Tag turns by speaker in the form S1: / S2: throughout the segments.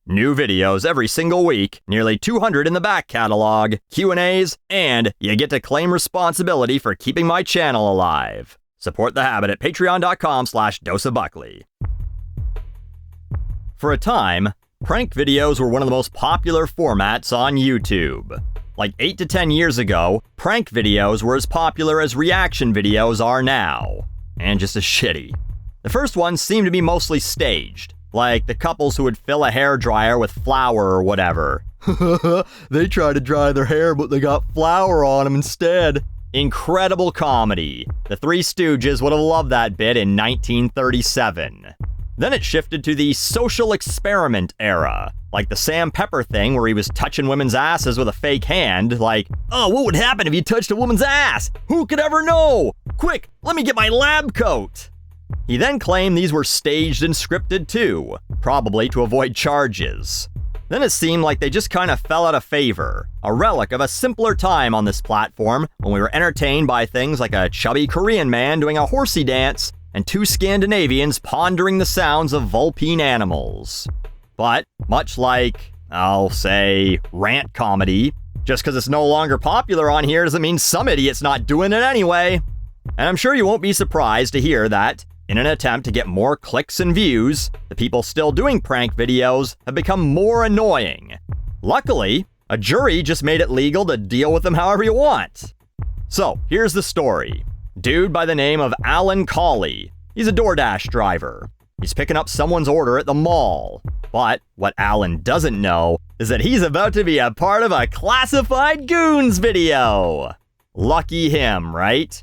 S1: New videos every single week, nearly 200 in the back catalog, Q&As, and you get to claim responsibility for keeping my channel alive. Support the habit at patreon.com/doseofbuckley. For a time, prank videos were one of the most popular formats on YouTube. Like 8 to 10 years ago, prank videos were as popular as reaction videos are now. And just as shitty. The first ones seemed to be mostly staged, like the couples who would fill a hairdryer with flour or whatever. They tried to dry their hair, but they got flour on them instead. Incredible comedy. The Three Stooges would have loved that bit in 1937. Then it shifted to the social experiment era, like the Sam Pepper thing where he was touching women's asses with a fake hand, like, oh, what would happen if you touched a woman's ass? Who could ever know? Quick, let me get my lab coat. He then claimed these were staged and scripted too, probably to avoid charges. Then it seemed like they just kind of fell out of favor, a relic of a simpler time on this platform when we were entertained by things like a chubby Korean man doing a horsey dance and two Scandinavians pondering the sounds of vulpine animals. But, much like, I'll say, rant comedy, just because it's no longer popular on here doesn't mean some idiot's not doing it anyway. And I'm sure you won't be surprised to hear that, in an attempt to get more clicks and views, the people still doing prank videos have become more annoying. Luckily, a jury just made it legal to deal with them however you want. So, here's the story. Dude by the name of Alan Colley. He's a DoorDash driver. He's picking up someone's order at the mall. But what Alan doesn't know is that he's about to be a part of a classified Goons video. Lucky him, right?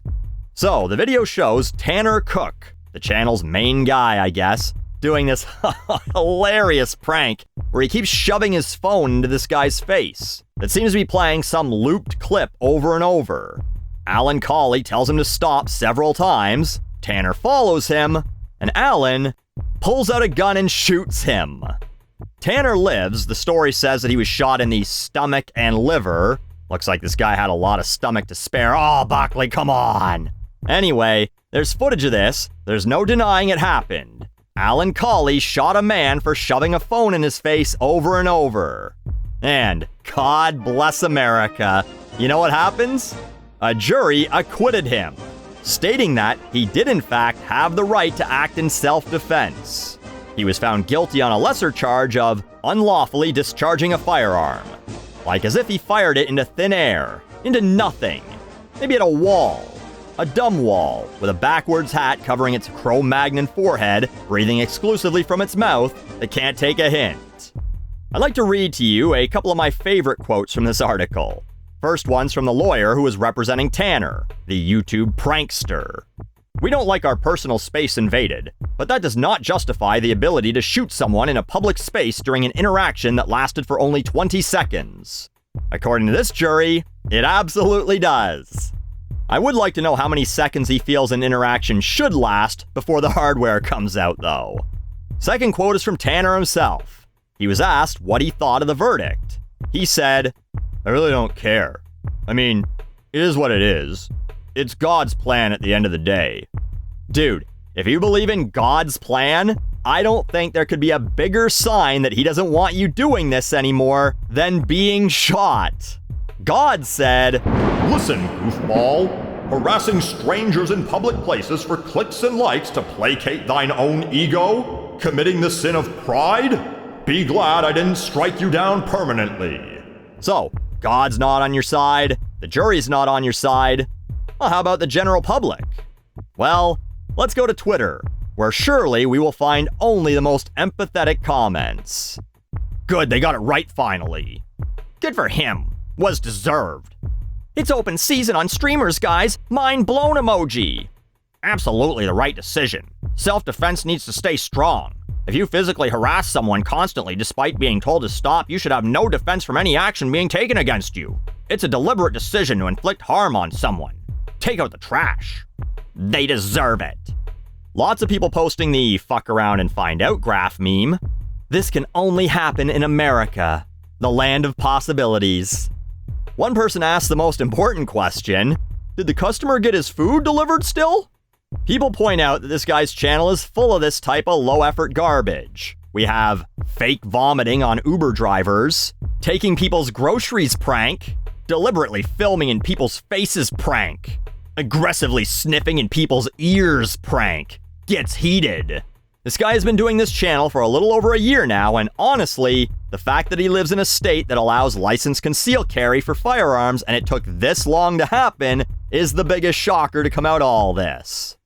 S1: So, the video shows Tanner Cook, the channel's main guy, I guess, doing this hilarious prank where he keeps shoving his phone into this guy's face that seems to be playing some looped clip over and over. Alan Colley tells him to stop several times, Tanner follows him, and Alan pulls out a gun and shoots him. Tanner lives. The story says that he was shot in the stomach and liver. Looks like this guy had a lot of stomach to spare. Oh, Buckley, come on! Anyway, there's footage of this. There's no denying it happened. Alan Colley shot a man for shoving a phone in his face over and over. And, God bless America, you know what happens? A jury acquitted him, stating that he did in fact have the right to act in self-defense. He was found guilty on a lesser charge of unlawfully discharging a firearm. Like as if he fired it into thin air, into nothing. Maybe at a wall. A dumb wall, with a backwards hat covering its Cro-Magnon forehead, breathing exclusively from its mouth, that can't take a hint. I'd like to read to you a couple of my favorite quotes from this article. First one's from the lawyer who was representing Tanner, the YouTube prankster. We don't like our personal space invaded, but that does not justify the ability to shoot someone in a public space during an interaction that lasted for only 20 seconds. According to this jury, it absolutely does. I would like to know how many seconds he feels an interaction should last before the hardware comes out, though. Second quote is from Tanner himself. He was asked what he thought of the verdict. He said, "I really don't care. I mean, it is what it is. It's God's plan at the end of the day." Dude, if you believe in God's plan, I don't think there could be a bigger sign that he doesn't want you doing this anymore than being shot. God said,
S2: "Listen, goofball. Harassing strangers in public places for clicks and likes to placate thine own ego? Committing the sin of pride? Be glad I didn't strike you down permanently."
S1: So, God's not on your side, the jury's not on your side. Well, how about the general public? Well, let's go to Twitter, where surely we will find only the most empathetic comments. Good, they got it right finally. Good for him. Was deserved. It's open season on streamers, guys. Mind blown emoji. Absolutely the right decision. Self-defense needs to stay strong. If you physically harass someone constantly despite being told to stop, you should have no defense from any action being taken against you. It's a deliberate decision to inflict harm on someone. Take out the trash. They deserve it. Lots of people posting the fuck around and find out graph meme. This can only happen in America, the land of possibilities. One person asked the most important question, did the customer get his food delivered still? People point out that this guy's channel is full of this type of low-effort garbage. We have fake vomiting on Uber drivers, taking people's groceries prank, deliberately filming in people's faces prank, aggressively sniffing in people's ears prank. Gets heated. This guy has been doing this channel for a little over a year now, and honestly, the fact that he lives in a state that allows licensed concealed carry for firearms and it took this long to happen is the biggest shocker to come out of all this.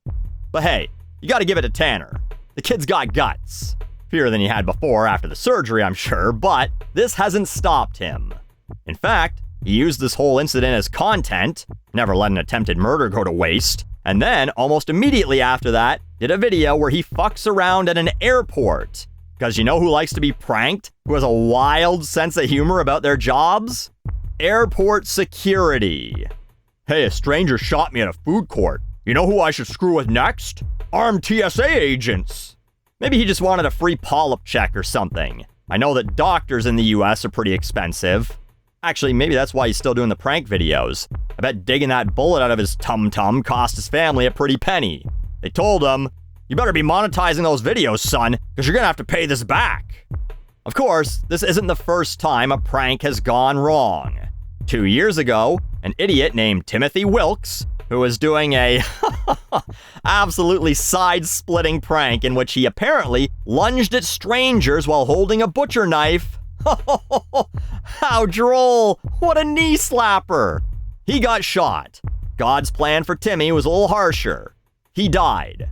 S1: But hey, you gotta give it to Tanner. The kid's got guts. Fewer than he had before after the surgery, I'm sure, but this hasn't stopped him. In fact, he used this whole incident as content, never let an attempted murder go to waste, and then, almost immediately after that, did a video where he fucks around at an airport. Because you know who likes to be pranked? Who has a wild sense of humor about their jobs? Airport security. Hey, a stranger shot me at a food court. You know who I should screw with next? Armed TSA agents. Maybe he just wanted a free polyp check or something. I know that doctors in the US are pretty expensive. Actually, maybe that's why he's still doing the prank videos. I bet digging that bullet out of his tum-tum cost his family a pretty penny. They told him, you better be monetizing those videos, son, because you're gonna have to pay this back. Of course, this isn't the first time a prank has gone wrong. 2 years ago, an idiot named Timothy Wilkes, who was doing a absolutely side-splitting prank in which he apparently lunged at strangers while holding a butcher knife. How droll! What a knee slapper! He got shot. God's plan for Timmy was a little harsher. He died.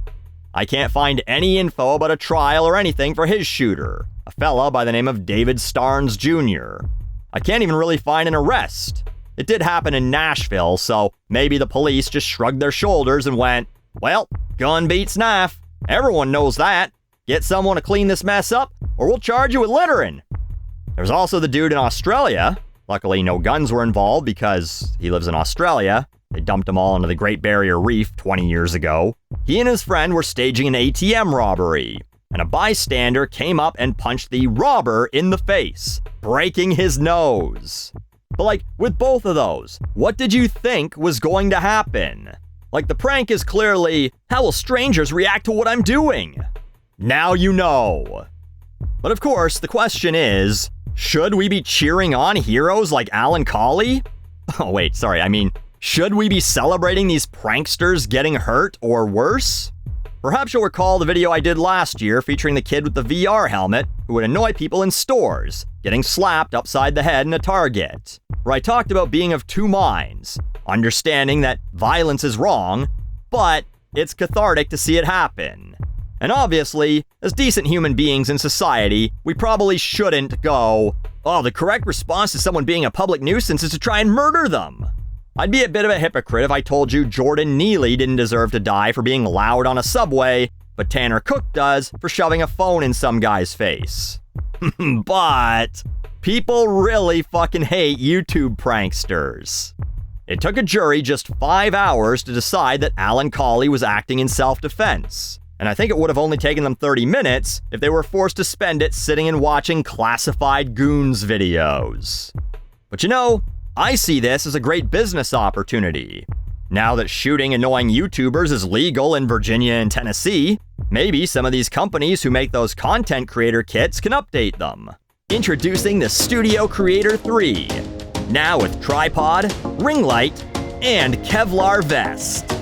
S1: I can't find any info about a trial or anything for his shooter, a fella by the name of David Starnes Jr. I can't even really find an arrest. It did happen in Nashville, so maybe the police just shrugged their shoulders and went, well, gun beats knife. Everyone knows that. Get someone to clean this mess up, or we'll charge you with littering. There's also the dude in Australia. Luckily, no guns were involved because he lives in Australia. They dumped them all into the Great Barrier Reef 20 years ago. He and his friend were staging an ATM robbery, and a bystander came up and punched the robber in the face, breaking his nose. But like, with both of those, what did you think was going to happen? Like, the prank is clearly, how will strangers react to what I'm doing? Now you know. But of course, the question is, should we be cheering on heroes like Alan Colley? Oh wait, sorry, I mean, should we be celebrating these pranksters getting hurt or worse? Perhaps you'll recall the video I did last year featuring the kid with the VR helmet who would annoy people in stores, getting slapped upside the head in a Target, where I talked about being of two minds, understanding that violence is wrong, but it's cathartic to see it happen. And obviously, as decent human beings in society, we probably shouldn't go, oh, the correct response to someone being a public nuisance is to try and murder them. I'd be a bit of a hypocrite if I told you Jordan Neely didn't deserve to die for being loud on a subway, but Tanner Cook does for shoving a phone in some guy's face. But people really fucking hate YouTube pranksters. It took a jury just 5 hours to decide that Alan Colley was acting in self-defense. And I think it would have only taken them 30 minutes if they were forced to spend it sitting and watching classified Goons videos. But you know, I see this as a great business opportunity. Now that shooting annoying YouTubers is legal in Virginia and Tennessee, maybe some of these companies who make those content creator kits can update them. Introducing the Studio Creator 3, now with tripod, ring light, and Kevlar vest.